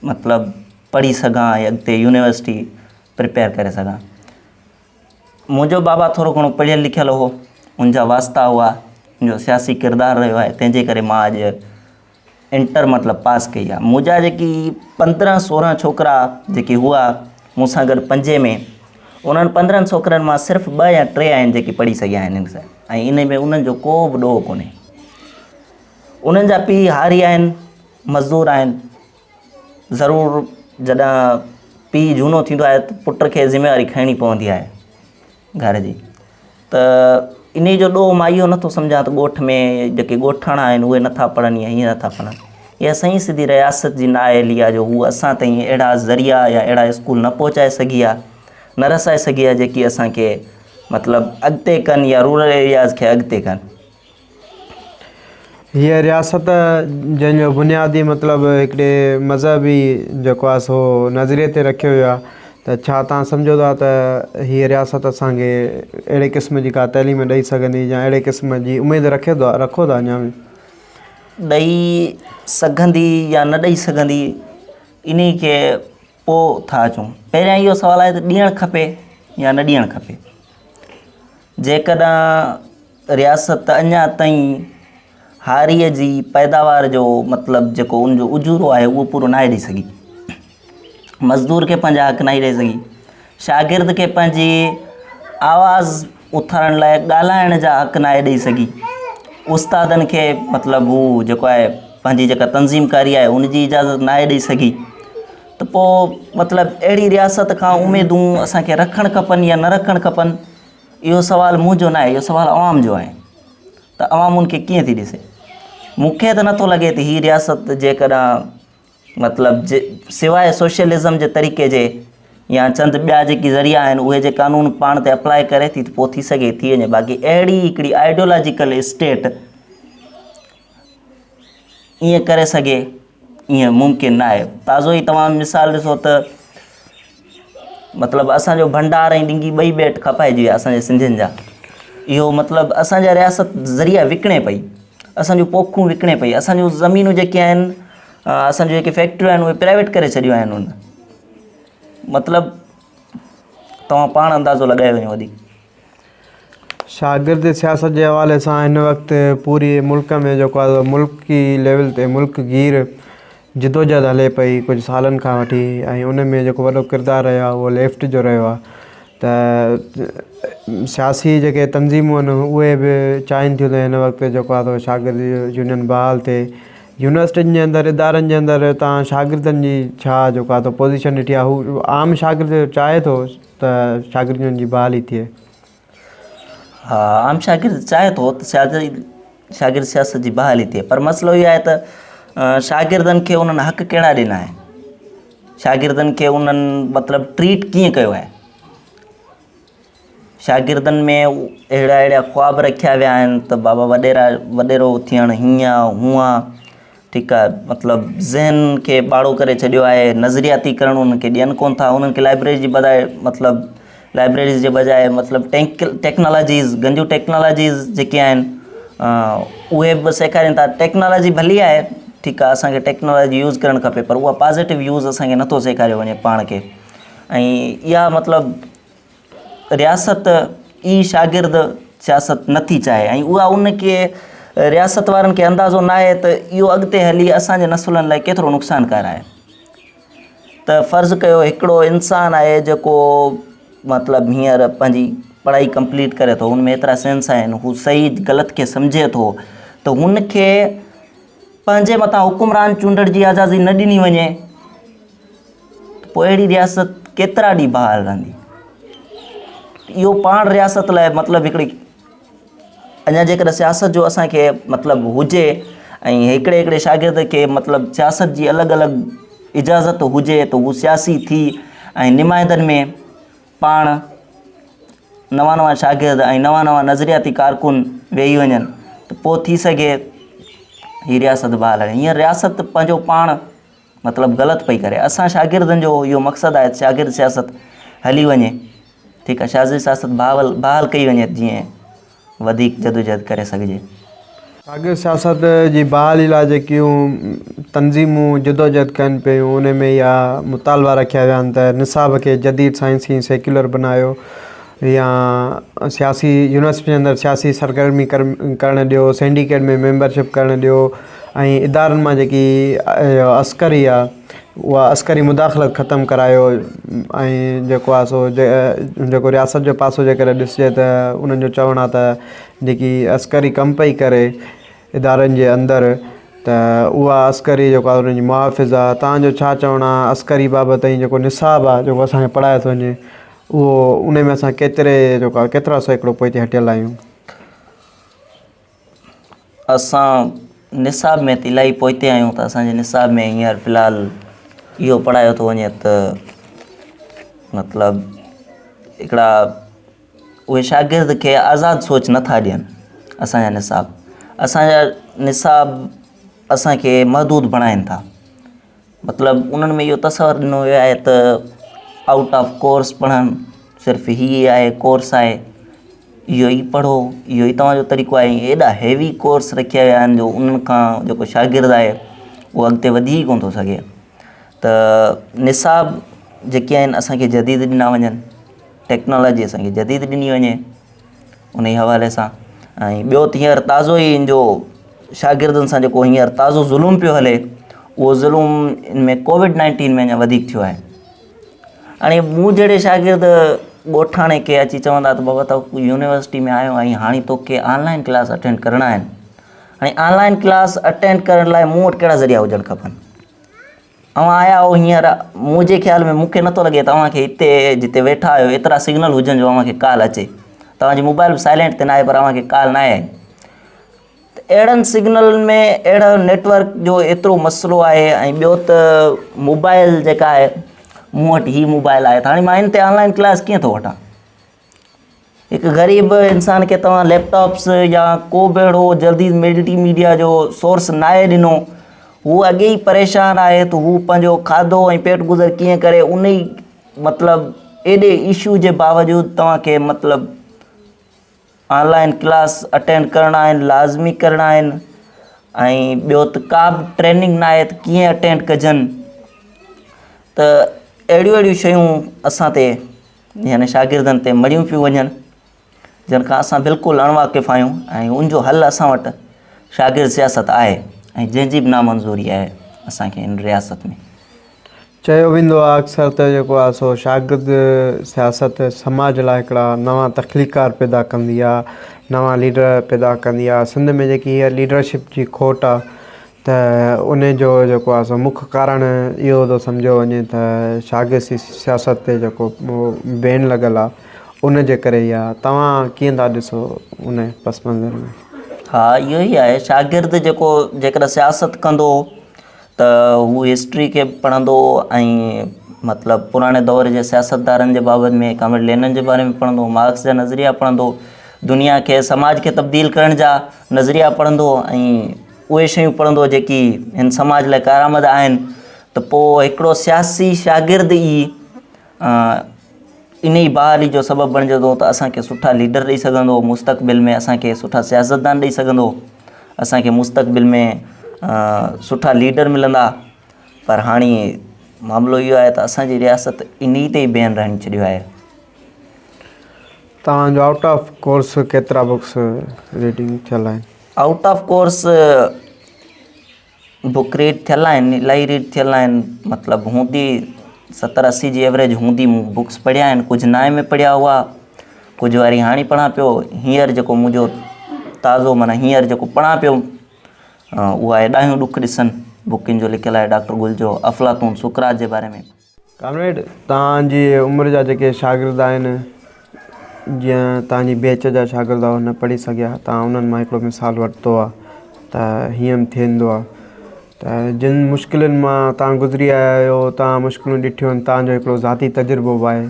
मतिलबु पढ़ी सघां या अॻिते यूनिवर्सिटी प्रिपेयर करे सघां। मुंहिंजो बाबा थोरो घणो पढ़ियलु लिखियलु हो, उनजा वास्ता हुआ, मुंहिंजो सियासी किरदारु रहियो आहे, तंहिंजे करे मां अॼु इंटर मतिलबु पास कई आहे। मुंहिंजा जेकी 15-16 छोकिरा जेकी हुआ मूंसां गॾु 5 में, उन्हनि 15 छोकिरनि मां सिर्फ़ु 2 या 3 आहिनि जेके पढ़ी सघिया आहिनि हिन सां, ऐं इन में उन्हनि जो को बि ॾोह कोन्हे। उन्हनि जा पीउ हारी आहिनि, मज़दूर आहिनि। ज़रूरु जॾहिं पीउ झूनो थींदो आहे त पुट खे ज़िमेवारी खणणी पवंदी आहे घर जी, त इन जो ॾोह मां इहो नथो सम्झां त ॻोठ में जेके ॻोठाणा आहिनि उहे नथा पढ़नि या हीअं नथा पढ़नि। इहा सही सिधी रियासत जी नाअहली आहे जो हू असां ताईं अहिड़ा ज़रिया या अहिड़ा स्कूल न पहुचाए सघी आहे, न रसाए सघी आहे जेकी असांखे मतिलबु अॻिते कनि या रूरल एरियाज़ खे अॻिते कनि। हीअ रियासत जंहिंजो बुनियादी मतिलबु हिकिड़े मज़हबी जेको आहे सो नज़रिए ते रखियो वियो आहे, त छा तव्हां सम्झो था त हीअ रियासत असांखे अहिड़े क़िस्म जी का तइलीम ॾेई सघंदी या अहिड़े क़िस्म जी उमेदु रखो था अञा बि? ॾेई सघंदी या न ॾेई सघंदी इन खे पोइ था अचूं। पहिरियां इहो सुवालु आहे त ॾियणु खपे या न ॾियणु खपे। जेकॾहिं रियासत अञा ताईं हारीअ जी पैदावार जो मतिलबु जेको उनजो उजूरो आहे उहो पूरो न ॾेई सघी, मज़दूर खे पंहिंजा हक़ न ॾेई सघी, शागिर्द खे पंहिंजी आवाज़ उथारण लाइ ॻाल्हाइण जा हक़ न ॾेई सघी, उस्तादनि खे मतिलबु हू जेको आहे पंहिंजी जेका तंज़ीमकारी आहे उनजी इजाज़त न ॾेई सघी, त पोइ मतिलबु अहिड़ी रियासत खां उमेदूं असांखे रखणु खपनि या न रखणु खपनि, इहो सुवालु मुंहिंजो न आहे, इहो सुवालु अवाम जो आहे। त अवाम उनखे कीअं थी ॾिसे? मूंखे त नथो लॻे त हीअ रियासत जेकॾहिं मतिलबु सवाइ सोशलिज़म जे तरीक़े जे या चंद ॿिया जेकी ज़रिया आहिनि उहे जे कानून पाण ते अप्लाई करे थी त पोइ थी सघे थी वञे। बाक़ी अहिड़ी हिकिड़ी आइडियोलॉजिकल स्टेट ईअं करे सघे ईअं मुमकिन न आहे। ताज़ो ई तव्हां मिसाल ॾिसो त मतिलबु असांजो भंडार ऐं ॾिंगी ॿई ॿेट खपाइजी विया असांजे सिंधियुनि जा। इहो मतिलबु असांजा रियासत ज़रिया विकिणे पई, असांजूं पोखूं विकिणे पई, असांजूं ज़मीनूं जेके आहिनि असांजूं जेके फैक्ट्रियूं आहिनि उहे प्राइवेट करे छॾियूं आहिनि उन। मतिलबु तव्हां पाण अंदाज़ो लॻाए वञो वधीक। शागिर्द सियासत जे हवाले सां हिन वक़्तु पूरी मुल्क में जेको आहे मुल्की लेवल ते मुल्कगीर जिदोजहद हले पई कुझु सालनि खां वठी, ऐं उन में जेको वॾो किरदारु रहियो आहे उहो लेफ्ट जो रहियो आहे। त सियासी जेके तंज़ीमूं आहिनि उहे बि चाहिनि थियूं त हिन वक़्तु जेको आहे शागिर्द यूनियन बहाल थिए। यूनिवर्सिटियुनि जे अंदरि इदारनि जे अंदरि तव्हां शागिर्दनि जी छा जेको आहे पोज़ीशन ॾिठी आहे? हू आम शागिर्द चाहे थो त शागिर्दनि जी बहाली थिए? हा, आम शागिर्द चाहे थो त शागिर्द सियासत जी बहाली थिए, पर मसइलो इहो आहे त शागिर्दनि खे उन्हनि हक़ कहिड़ा ॾिना आहिनि, शागिर्दनि खे उन्हनि मतिलबु ट्रीट कीअं कयो आहे। शागिर्दनि में अहिड़ा ख़्वाब रखिया विया आहिनि त बाबा वॾेरो थियणु हीअं हूअं, ठीकु आहे, मतिलबु ज़हन खे ॿाड़ो करे छॾियो आहे, नज़रियातीकरण उन्हनि खे ॾियनि कोन था। उन्हनि खे लाइब्रेरी जी लाइब्रेरीज़ जे बजाए मतिलबु टेक्नोलॉजीज़ गंजू टेक्नोलॉजीज़ जेके आहिनि उहे बि सेखारीनि था। टेक्नोलॉजी भली आहे, ठीकु आहे, असांखे टेक्नोलॉजी यूज़ करणु खपे, पर उहा पॉज़िटिव यूज़ असांखे नथो सेखारियो वञे पाण खे। ऐं इहा मतिलबु रियासत ई शागिर्द सियासत नथी चाहे, ऐं उहा उनखे रियासत वारनि खे अंदाज़ो न आहे त इहो अॻिते हली असांजे नसुलनि लाइ केतिरो नुक़सानकार आहे। त फ़र्ज़ु कयो हिकिड़ो इंसानु आहे जेको मतिलबु हींअर पंहिंजी पढ़ाई कंप्लीट करे थो, हुन में एतिरा सेंस आहिनि, हू सही ग़लति खे सम्झे थो, त हुनखे पंहिंजे मथां हुकुमरान चूंडण जी आज़ादी न ॾिनी वञे त पोइ अहिड़ी रियासत केतिरा ॾींहं बहाल रहंदी? इहो पाण रियासत लाइ मतिलबु हिकिड़ी अञा जेकॾहिं सियासत जो असांखे मतिलबु हुजे ऐं हिकिड़े शागिर्द खे मतिलबु सियासत जी अलॻि अलॻि इजाज़त हुजे त हू सियासी थी ऐं निमाइंदनि में पाण नवां शागिर्द ऐं नवां नज़रियाती कारकुन वेही वञनि त पोइ थी सघे हीअ रियासत बहाल आहे। हीअं रियासत पंहिंजो पाण मतिलबु ग़लति पई करे। असां शागिर्दनि जो इहो मक़सदु आहे शागिर्द सियासत हली वञे, ठीकु आहे, शागिर्द सियासत बहाल कई वञे जीअं वधीक जदोजहद करे सघिजे। शागिर्द सियासत जी बहाली लाइ जेकियूं तंज़ीमूं जदोजहद कनि पियूं उन में इहा मुतालबा रखिया विया आहिनि त निसाब खे जदीद साइंसी सेक्युलर बनायो या सियासी यूनिवर्सिटी जे अंदरि सियासी सरगर्मी करणु ॾियो, सिंडिकेट में मेंबरशिप करणु ॾियो, ऐं इदारनि मां जेकी अस्करी आहे उहा अस्करी मुदाख़लत ख़तमु करायो। ऐं जेको आहे सो जेको रियासत जो पासो जेकॾहिं ॾिसिजे त उन्हनि जो चवणु आहे त जेकी अस्करी कमु पई करे इदारनि जे अंदरि त उहा अस्करी जेको आहे उन्हनि जी मुहाफ़िज़ आहे। तव्हांजो छा चवणु आहे अस्करी बाबति? ऐं जेको निसाब आहे जेको असांखे पढ़ाए थो वञे उहो उन में असां केतिरा सैकड़ो पोइते हटियल आहियूं? असां निसाब में त इलाही पोइते आहियूं। त असांजे निसाब में हींअर फ़िलहालु इहो पढ़ायो थो वञे त मतिलबु हिकिड़ा उहे शागिर्द खे आज़ादु सोच नथा ॾियनि। असांजा निसाब असांखे महदूद बणाइनि था। मतिलबु उन्हनि में इहो तसवर ॾिनो वियो आहे त आउट ऑफ कोर्स पढ़नि, सिर्फ़ु हीअ आहे कोर्स आहे, इहो ई पढ़ो, इहो ई तव्हांजो तरीक़ो आहे। एॾा हैवी कोर्स रखिया विया आहिनि जो उन्हनि खां जेको शागिर्द आहे उहो अॻिते वधी कोन थो सघे। त निसाब जेके आहिनि असांखे जदीद ॾिना वञनि, टेक्नोलॉजी असांखे जदीद ॾिनी वञे उन ई हवाले सां। ऐं ॿियो त हींअर ताज़ो ई जो शागिर्दनि सां जेको हींअर ताज़ो ज़ुल्म पियो हले, उहो ज़ुल्म इन में कोविड-19 में अञा वधीक थियो आहे। हाणे मूं जहिड़े शागिर्द ॻोठाणे खे अची चवंदा त बाबा तव्हां यूनिवर्सिटी में आयो ऐं हाणे तोखे ऑनलाइन क्लास अटेंड करणा आहिनि। हाणे ऑनलाइन क्लास अटेंड करण लाइ मूं वटि कहिड़ा ज़रिया हुजणु खपनि? तव्हां आया हो हींअर, मुंहिंजे ख़्याल में मूंखे नथो लॻे तव्हांखे हिते जिते वेठा आहियो एतिरा सिग्नल हुजनि जो तव्हांखे कॉल अचे। तव्हांजी मोबाइल बि साइलेंट ते न आहे पर तव्हांखे कॉल न आहे। त अहिड़नि सिग्नलनि में अहिड़ो नेटवर्क जो एतिरो मसइलो आहे। ऐं ॿियो त मोबाइल जेका आहे, मूं वटि ही मोबाइल आहे त हाणे मां इन ते ऑनलाइन क्लास कीअं थो वठां? हिकु ग़रीब इंसान खे तव्हां लैपटॉप्स या को बि अहिड़ो जल्दी मल्टीमीडिया जो सोर्स न आहे ॾिनो, हू अॻे ई परेशान आहे त हू पंहिंजो खाधो ऐं पेट गुज़र कीअं करे, उन ई मतिलबु एॾे इशू जे बावजूदि तव्हांखे मतिलबु ऑनलाइन क्लास अटेंड करणा आहिनि, लाज़मी करणा आहिनि। ऐं ॿियो त का बि ट्रेनिंग न आहे त कीअं अटेंड कजनि। त अहिड़ियूं शयूं असां ते यानी शागिर्दनि ते मड़ियूं पियूं वञनि, जिन खां असां बिल्कुलु अणवाक़िफ़ आहियूं। ऐं उनजो हल असां वटि शागिर्द सियासत आहे ऐं जंहिंजी बि नामंज़ूरी आहे असांखे इन रियासत में। चयो वेंदो आहे अक्सर त जेको आहे सो शागिर्द सियासत समाज लाइ हिकिड़ा नवां तख़लीक़ार पैदा कंदी आहे, नवां लीडर पैदा कंदी आहे। सिंध में जेकी हीअ लीडरशिप जी खोट आहे त उन जो जेको आहे सो मुख्य कारण इहो थो सम्झो वञे त शागिर्द सियासत ते जेको बैन लॻल आहे उन जे करे ई आहे। तव्हां कीअं था ॾिसो उन पस मंज़र में? हा, इहो ई आहे। शागिर्द जेकॾहिं सियासत कंदो त हू हिस्ट्री खे पढ़ंदो ऐं मतिलबु पुराणे दौर जे सियासतदारनि जे बाबति में, कामिल लेनिन जे बारे में पढ़ंदो, मार्क्स जा नज़रिया पढ़ंदो, दुनिया खे समाज खे तब्दील करण जा नज़रिया पढ़ंदो ऐं उहे शयूं पढ़ंदो जेकी हिन समाज लाइ कारआमद आहिनि, त पोइ हिकिड़ो सियासी शागिर्द ई इन ई बहाली जो सबबु बणिजंदो त असांखे सुठा लीडर ॾेई सघंदो, मुस्तक़बिल में असांखे सुठा सियासतदान ॾेई सघंदो, असांखे मुस्तक़बिल में सुठा लीडर मिलंदा। पर हाणे मामिलो इहो आहे त असांजी रियासत इन ई ते ई बैन रहणी छॾियो आहे। तव्हांजो आउट ऑफ कोर्स केतिरा बुक्स रीडिंग थियल आहिनि? Out of course book read थियल आहिनि, इलाही रीड थियल आहिनि। मतिलबु हूंदी 70-80 जी एवरेज हूंदी। मूं बुक्स पढ़िया आहिनि, कुझु नाए में पढ़िया हुआ, कुझु वरी हाणे पढ़ां पियो। हींअर जेको मुंहिंजो ताज़ो माना हींअर जेको पढ़ां पियो उहो आहे ॾाहियूं ॾुख ॾिसनि, बुकिन जो लिखियलु आहे डॉक्टर गुल जो, अफ़लातून सुकरात जे बारे में। कामरेड, तव्हांजी उमिरि जा जेके शागिर्द आहिनि, जीअं तव्हांजी बैच जा शागिर्द न पढ़ी सघिया, तव्हां उन्हनि मां हिकिड़ो मिसाल वरितो आहे त हीअं बि थींदो आहे त जिन मुश्किलुनि मां तव्हां गुज़री आया आहियो, तव्हां मुश्किलूं ॾिठियूं आहिनि, तव्हांजो हिकिड़ो ज़ाती तजुर्बो बि आहे।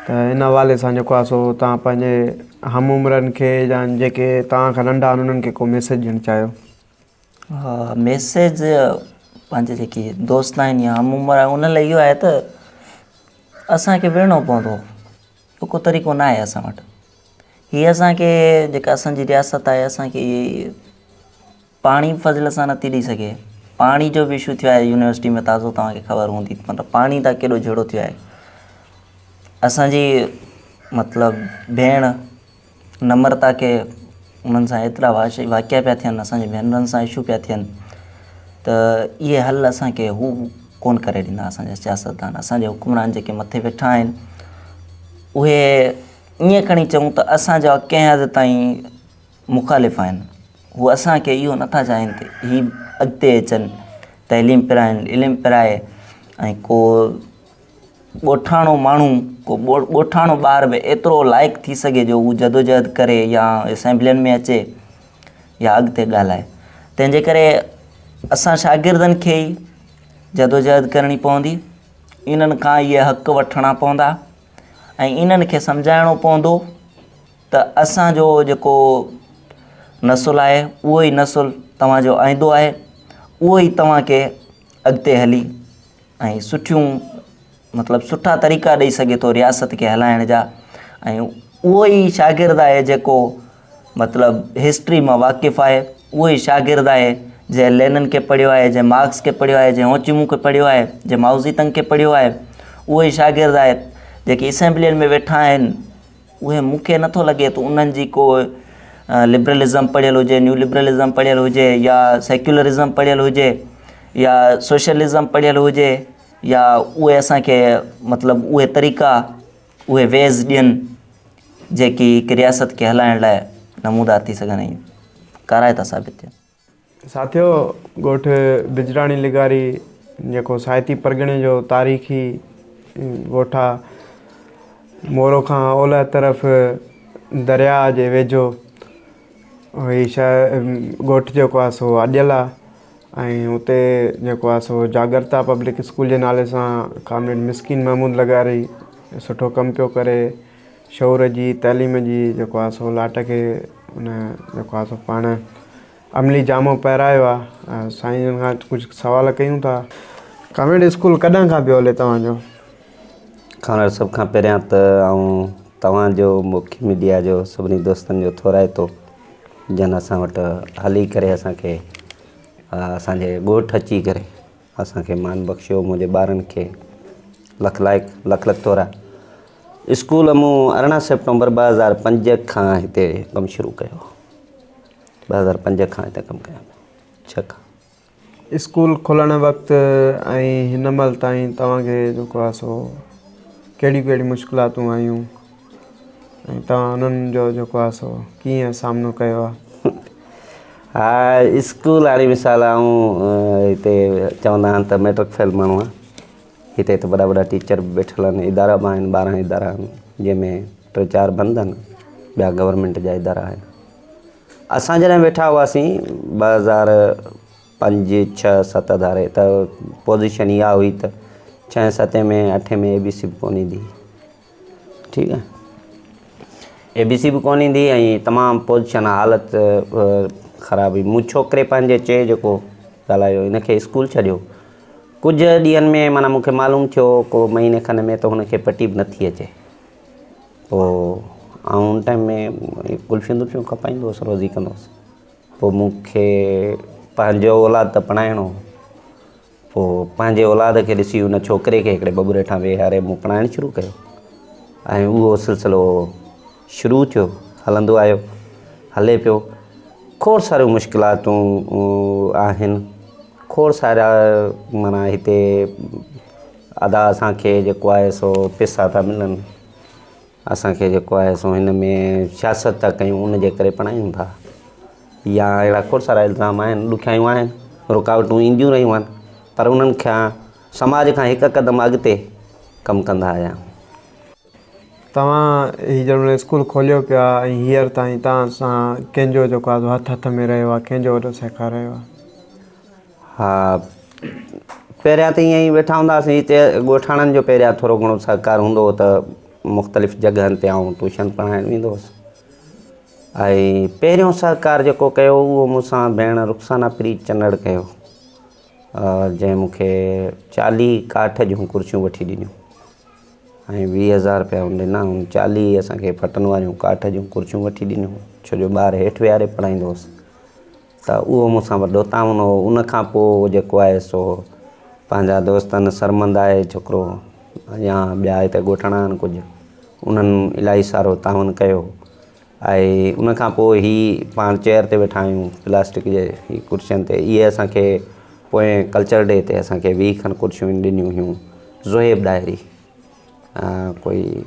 त इन हवाले सां जेको आहे सो तव्हां पंहिंजे हम उमिरनि खे या जेके तव्हां खां नंढा आहिनि उन्हनि खे को मैसेज ॾियणु चाहियो? हा, मैसेज पंहिंजे जेके दोस्त आहिनि या हम उमिरि आहे उन लाइ इहो आहे त असांखे विढ़णो पवंदो, को तरीक़ो न आहे असां वटि। हीअ असांखे जेका असांजी रियासत आहे असांखे पाणी फज़ल सां नथी ॾेई सघे। पाणी जो बि इशू थियो आहे यूनिवर्सिटी में, ताज़ो तव्हांखे ख़बर हूंदी, मतिलबु पाणी त केॾो झेड़ो थियो आहे। असांजी मतिलबु भेण नम्रता खे उन्हनि सां एतिरा वाक़िया पिया थियनि, असांजी भेनरुनि सां इशू पिया थियनि, त इहे हल असांखे हू कोन करे ॾींदा। असांजा सियासतदान, असांजे हुकुमरान जेके मथे वेठा आहिनि, उहे ईअं खणी चऊं त असांजा कंहिं हद ताईं मुख़ालिफ़ आहिनि। हू असांखे इहो नथा चाहिनि त ही अॻिते अचनि, तइलीम पिराइनि, इल्मु पिराए, ऐं को ॻोठाणो माण्हू, को ॻोठाणो ॿार बि एतिरो लाइक़ु थी सघे जो हू जदोजहद करे या असेंबलियुनि में अचे या अॻिते ॻाल्हाए। तंहिंजे करे असां शागिर्दनि खे ई जदोजहद करणी पवंदी, इन्हनि खां इहे हक़ वठणा पवंदा ऐं इन्हनि खे सम्झाइणो पवंदो त असांजो जेको नसुल आहे उहो ई नसुल तव्हांजो आईंदो आहे, उहो ई तव्हांखे अॻिते हली ऐं सुठियूं मतिलबु सुठा तरीक़ा ॾेई सघे थो रियासत खे हलाइण जा। ऐं उहो ई शागिर्द आहे जेको मतिलबु हिस्ट्री मां वाक़िफ़ु आहे, उहो ई शागिर्द आहे जंहिं लेनिन खे पढ़ियो आहे, जंहिं मार्क्स खे पढ़ियो आहे, जंहिं होचिमू खे पढ़ियो आहे, जंहिं माओ ज़ेडुंग खे पढ़ियो आहे। उहो ई शागिर्द आहे जेके असेंबलियुनि में वेठा आहिनि, उहे मूंखे नथो लॻे त उन्हनि जी को लिबरलिज़म पढ़ियल हुजे, न्यू लिबरलिज़म पढ़ियल हुजे, या सेक्युलरिज़म पढ़ियल हुजे, या सोशलिज़म पढ़ियल हुजे, या उहे असांखे मतिलबु उहे तरीक़ा उहे वेज़ ॾियनि जेकी हिकु रियासत खे हलाइण लाइ नमूदार थी सघनि ऐं काराए था साबित थियनि। साथियो, ॻोठ बिजराणी लिगारी जेको साहिती परगिणे जो तारीख़ी ॻोठ आहे, मोरो खां ओलह तरफ़ दरिया जे वेझो हीउ ॻोठ जेको आहे सो अॼियल आहे। ऐं हुते जेको आहे सो जागरता पब्लिक स्कूल जे नाले सां कामरेड मिस्किन महमूद लगारी सुठो कमु पियो करे, शौर जी तइलीम जी जेको आहे सो लाट खे उन जेको आहे सो पाण अमली जामो पहिरायो आहे। साईं खां कुझु सवाल कयूं था। कामरेड स्कूल कॾहिं खां पियो हले तव्हांजो? खानर सभ खां पहिरियां त आऊं तव्हांजो मुख्य मीडिया जो सभिनी दोस्तनि जो थोराइतो जन असां वटि हली करे असांखे असांजे ॻोठ अची करे असांखे मान बख़्शियो। मुंहिंजे ॿारनि खे लख लख थोरा। स्कूल मूं 18 सेप्टेम्बर 2005 खां हिते कमु शुरू कयो। 2005 खां हिते कमु कयां 6 खां। स्कूल खुलण वक़्तु ऐं हिन महिल ताईं तव्हांखे जेको आहे सो कहिड़ी मुश्किलातूं आयूं ऐं तव्हां उन्हनि जो जेको आहे सो कीअं सामनो कयो आहे? हा, स्कूल हाणे मिसाल आऊं हिते चवंदा आहिनि त मैट्रिक फेल माण्हू आहे। हिते त वॾा वॾा टीचर बि वेठल आहिनि, इदारा बि आहिनि, 12 इदारा आहिनि जंहिंमें 3-4 बंदि आहिनि, ॿिया गवर्नमेंट जा इदारा आहिनि। असां जॾहिं वेठा हुआसीं 2005, 6, 7 धारे त पोज़ीशन इहा हुई त 6, 7 में 8 में ABC बि कोन ईंदी। ठीकु आहे, ABC बि कोन ईंदी ऐं तमामु पोज़ीशन हालत ख़राब हुई। मूं छोकिरे पंहिंजे चए जेको ॻाल्हायो हिनखे स्कूल छॾियो। कुझु ॾींहंनि में माना मूंखे मालूम थियो को महीने खनि में त हुनखे पटी बि नथी अचे। पोइ आउं उन टाइम में कुल्फियूं खपाईंदो हुउसि, रोज़ी कंदो हुउसि। पोइ मूंखे पंहिंजो औलाद त पढ़ाइणो, पोइ पंहिंजे औलाद खे ॾिसी हुन छोकिरे खे हिकिड़े बबूरे ठां वेहारे मूं पढ़ाइणु शुरू कयो ऐं उहो सिलसिलो शुरू थियो, हलंदो आयो, हले पियो। खोड़ सारियूं मुश्किलातूं आहिनि, खोड़ सारा माना हिते अदा असांखे जेको आहे सो पैसा था मिलनि, असांखे जेको आहे सो हिन में सियासत था कयूं उन जे करे पढ़ायूं था, या अहिड़ा खोड़ सारा इल्ज़ाम आहिनि, ॾुखियायूं आहिनि, रुकावटूं ईंदियूं रहियूं आहिनि, पर उन्हनि खां समाज खां हिकु क़दम अॻिते कमु कंदा आहियां। तव्हां हीअ जॾहिं स्कूल खोलियो पिया ऐं हींअर ताईं तव्हां सां कंहिंजो जेको आहे हथ में रहियो आहे, कंहिंजो वॾो सहकार रहियो आहे? हा, पहिरियां त ईअं ई वेठा हूंदासीं हिते ॻोठाणनि जो पहिरियां थोरो घणो सहकार हूंदो हो त मुख़्तलिफ़ जॻहनि ते आउं ट्यूशन पढ़ाइणु वेंदो हुउसि। ऐं पहिरियों सहकार जेको कयो उहो मूंसां भेण रुखसाना पीरी चनड़ कयो, जंहिं मूंखे 40 काठ जूं कुर्सियूं वठी ॾिनियूं ऐं 20,000 रुपया ॾिना। 40 असांखे फटनि वारियूं काठ जूं कुर्सियूं वठी ॾिनियूं, छो जो ॿार हेठि विहारे पढ़ाईंदो हुउसि, त उहो मूंसां वॾो ताउन हो। उन खां पोइ जेको आहे सो पंहिंजा दोस्तनि सरमंद आहे छोकिरो, या ॿिया हिते ॻोठाणा आहिनि कुझु, उन्हनि इलाही सारो ताउन कयो। ऐं उन खां पोइ ही पाण चेयर ते वेठा आहियूं प्लास्टिक जे ही कुर्सियुनि ते, इहे असांखे पोइ कल्चर डे ते असांखे 20 खनि कुर्सियूं ॾिनियूं हुयूं। ज़ोहेब डायरी कोई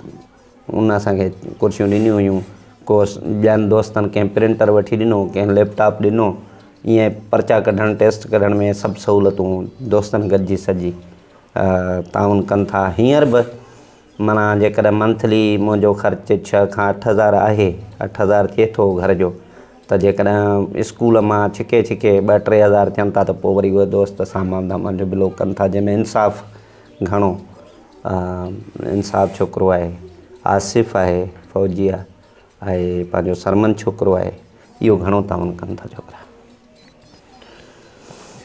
उन असांखे कुर्सियूं ॾिनियूं हुयूं। को ॿियनि दोस्तनि कंहिं प्रिंटर वठी ॾिनो, कंहिं लैपटॉप ॾिनो, ईअं पर्चा कढणु, टेस्ट कढण में सभु सहूलियतूं दोस्तनि गॾिजी सॼी ताउन कनि था। हींअर बि माना जेकॾहिं मंथली मुंहिंजो ख़र्चु 6 खां 8,000 आहे, 8,000 थिए थो घर जो, त जेकॾहिं स्कूल मां छिके 2-3 हज़ार थियनि था त पोइ वरी उहे दोस्त सामान दामान जो बिलो कनि था, जंहिंमें इंसाफ़ घणो इंसाफ़ छोकिरो आहे, आसिफ़ आहे, फौजी आहे, ऐं पंहिंजो सरमन छोकिरो आहे, इहो घणो ताउन कनि था छोकिरा।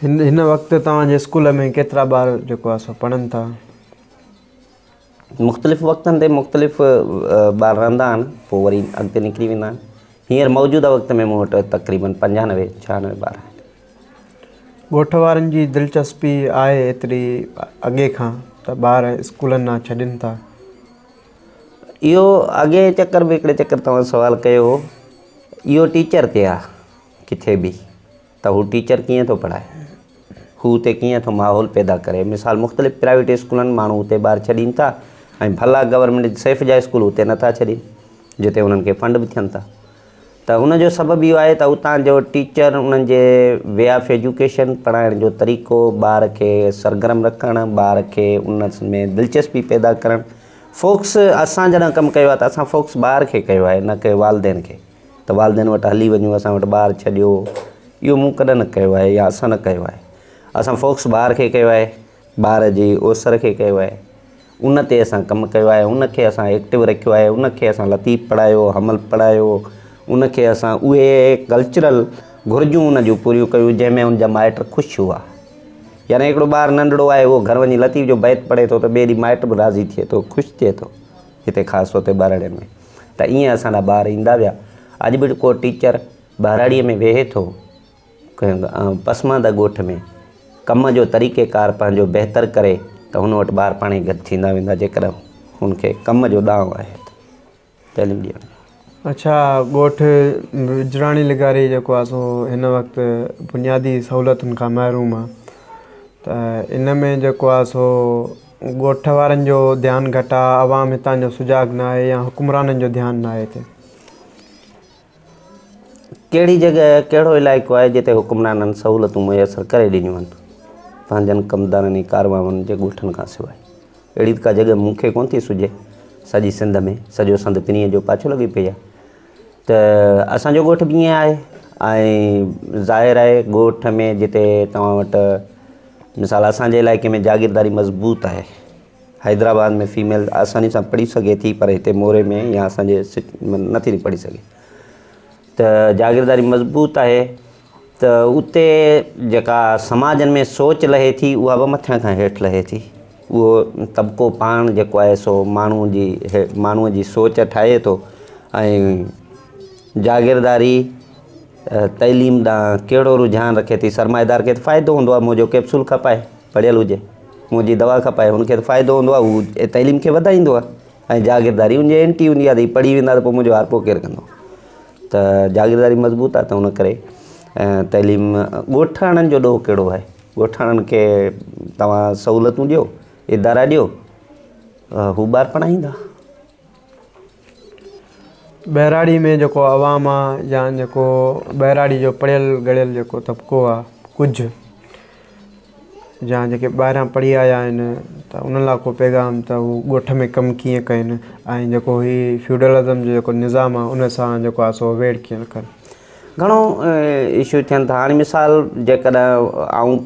हिन वक़्तु तव्हांजे स्कूल में केतिरा ॿार जेको आहे सो पढ़नि था? मुख़्तलिफ़ वक़्तनि ते मुख़्तलिफ़ ॿार रहंदा आहिनि, पोइ वरी अॻिते निकिरी वेंदा आहिनि। हींअर मौजूदा वक़्त में मूं वटि तक़रीबन 95-96 ॿार आहिनि। ॻोठ वारनि जी दिलचस्पी आहे एतिरी अॻे खां त ॿार स्कूलनि ना छॾनि था? इहो अॻे चकर बि हिकिड़े चकर तव्हां सुवालु कयो हो, इहो टीचर ते आहे किथे बि, त हू टीचर कीअं थो पढ़ाए, हू हुते कीअं थो माहौल पैदा करे। मिसाल मुख़्तलिफ़ प्राइवेट स्कूलनि माण्हू हुते ॿार छॾीनि था, ऐं भला गवर्नमेंट सेफ जा स्कूल हुते नथा छॾीनि जिते उन्हनि खे फंड बि थियनि था। त उनजो सबबु इहो आहे त उतां जो टीचर, उन्हनि जे वे ऑफ एजुकेशन, पढ़ाइण जो तरीक़ो, ॿार खे सरगर्म रखणु, ॿार खे उन में दिलचस्पी पैदा करणु। फोक्स असां जॾहिं कमु कयो आहे त असां फोक्स ॿार खे कयो आहे, न कि वालदेन खे। त वालदेन वटि हली वञूं, असां वटि ॿारु छॾियो, इहो मूं कॾहिं न कयो आहे या असां न कयो आहे। असां फोक्स ॿार खे कयो आहे, ॿार जी ओसर खे कयो आहे, उन ते असां कमु कयो आहे, उनखे असां एक्टिव रखियो आहे, उनखे असां लतीफ़ पढ़ायो, हमल पढ़ायो, उनखे असां उहे कल्चरल घुरिजूं उन जूं पूरियूं कयूं जंहिंमें उनजा माइट ख़ुशि हुआ। यानी हिकिड़ो ॿारु नंढड़ो आहे, उहो घर वञी लतीफ़ जो बैत पढ़े थो त ॿिए ॾींहुं माइट बि राज़ी थिए थो, ख़ुशि थिए थो, हिते ख़ासि तौर ते ॿारड़ियुनि में। त ईअं असांजा ॿार ईंदा विया। अॼु बि को टीचर ॿारड़ीअ में वेहे थो पसमांदा ॻोठ में, कम जो तरीक़ेकार पंहिंजो बहितर करे, त हुन वटि ॿार पाण ई गॾु थींदा वेंदा जेकॾहिं हुनखे कम जो ॾांहुं आहे त तइलीम ॾियणु। अच्छा, ॻोठ विजराणी लिगारी जेको आहे सो हिन वक़्तु बुनियादी सहूलियतुनि खां महरूम आहे, त इन में जेको आहे सो ॻोठ वारनि जो ध्यानु घटि आहे, आवाम हितां जो सुजाॻ न आहे, या हुकुमराननि जो ध्यानु न आहे हिते? कहिड़ी जॻह, कहिड़ो इलाइक़ो आहे जिते हुकुमराननि सहूलियतूं मुयसरु करे ॾिनियूं आहिनि पंहिंजनि कमदारनि ऐं कारवाउनि जे ॻोठनि खां सवाइ? अहिड़ी का जॻह मूंखे कोन थी सुझे। सॼी सिंध में सॼो संद पिनीअ जो पाछो लॻी पई आहे। त असांजो ॻोठ बि ईअं आहे, ऐं ज़ाहिर आहे ॻोठ में जिते तव्हां वटि मिसाल असांजे इलाइक़े में जागीरदारी मज़बूत आहे। हैदराबाद में फीमेल आसानी सां पढ़ी सघे थी, पर हिते मोरे में या असांजे नथी थी पढ़ी सघे। त जागीरदारी मज़बूत आहे, त उते जेका समाजनि में सोच लहे थी, उहा बि मथियां खां हेठि लहे थी। उहो तबिको पाण जेको आहे सो माण्हूअ जी सोच ठाहे थो, ऐं जागीरदारी तइलीम ॾांहुं कहिड़ो रुझान रखे थी। सरमाएदार खे त फ़ाइदो हूंदो आहे, मुंहिंजो कैप्सूल खपाए, पढ़ियल हुजे, मुंहिंजी दवा खपाए, हुनखे त फ़ाइदो हूंदो आहे, उहो तइलीम खे वधाईंदो आहे। ऐं जागीरदारी उनजे एंटी हूंदी आहे त हीअ पढ़ी वेंदा त पोइ मुंहिंजो हार पोइ केरु कंदो। त जागीरदारी मज़बूत आहे, त उन करे तइलीम ॻोठाणनि जो ॾोह कहिड़ो आहे। ॻोठाणनि खे तव्हां सहूलियतूं ॾियो, इदारा ॾियो, हू ॿार पढ़ाईंदा। बहिराड़ी में जेको आवाम आहे, या जेको बहिराड़ी जो पढ़ियल गढ़ियल जेको तबिको आहे कुझु, या जेके ॿाहिरां पढ़ी आया आहिनि, त उन लाइ को पैगाम त हू ॻोठ में कमु कीअं कनि, ऐं जेको हीउ फ्यूडलिज़म जो जेको निज़ाम आहे उन सां जेको आहे सो अवेड कीअं कनि? घणो इशू थियनि था। हाणे मिसाल जेकॾहिं आऊं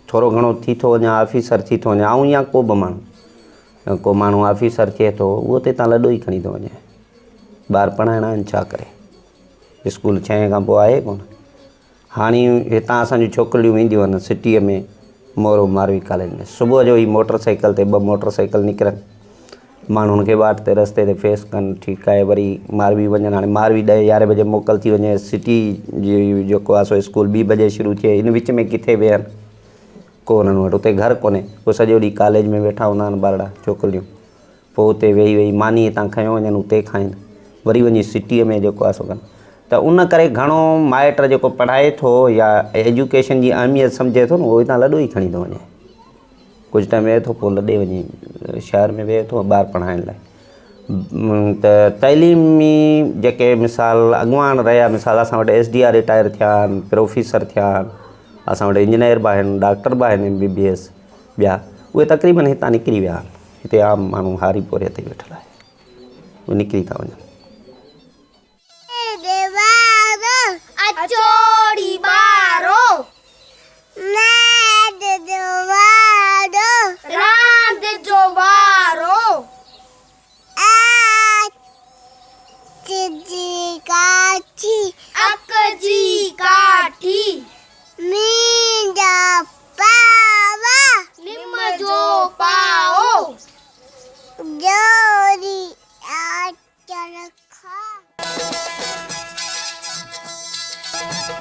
थोरो घणो थी थो वञा, ऑफिसर थी थो वञा, ऐं या को बि माण्हू, को माण्हू ऑफिसर थिए थो, उहो त हितां लॾो ई खणी थो वञे। ॿार पढ़ाइणा आहिनि, छा करे, स्कूल 6 खां पोइ आहे कोन। हाणे हितां असांजूं छोकिरियूं वेंदियूं आहिनि सिटीअ में, मोरो मारवी कॉलेज में, सुबुह जो ई मोटरसाइकिल ते 2 मोटरसाइकिल निकिरनि, माण्हुनि खे वाट ते रस्ते ते फेस कनि, ठीकु आहे, वरी मारवी वञनि। हाणे मारवी 10-11 बजे मोकल थी वञे, सिटी जी जेको आहे सो स्कूल 2 बजे शुरू थिए, इन विच में किथे वेहनि, को उन्हनि वटि उते घर कोन्हे, पोइ सॼो ॾींहुं कॉलेज में वेठा हूंदा आहिनि ॿारड़ा छोकिरियूं, पोइ उते वेही मानी हितां खयो वञनि, उते खाइनि, वरी वञी सिटीअ में जेको आहे सो कनि। त उन करे घणो माइट जेको पढ़ाए थो या एजुकेशन जी अहमियत सम्झे थो न, उहो हितां लॾो ई खणी थो वञे। कुझु टाइम वेहे थो, पोइ लॾे वञी शहर में वेहे थो ॿार पढ़ाइण लाइ। त तइलीमी जेके मिसाल अॻुवान रहिया, मिसाल असां वटि SDR रिटायर थिया आहिनि, प्रोफेसर थिया आहिनि, असां वटि इंजीनियर बि आहिनि, डॉक्टर बि आहिनि, MBBS ॿिया, उहे तक़रीबन हितां निकिरी विया आहिनि। हिते आम माण्हू हारी पोरे ते वेठल आहे, उहे निकिरी था वञनि। अचोड़ी बारो नाद जो वारो रांद जो वारो आज है।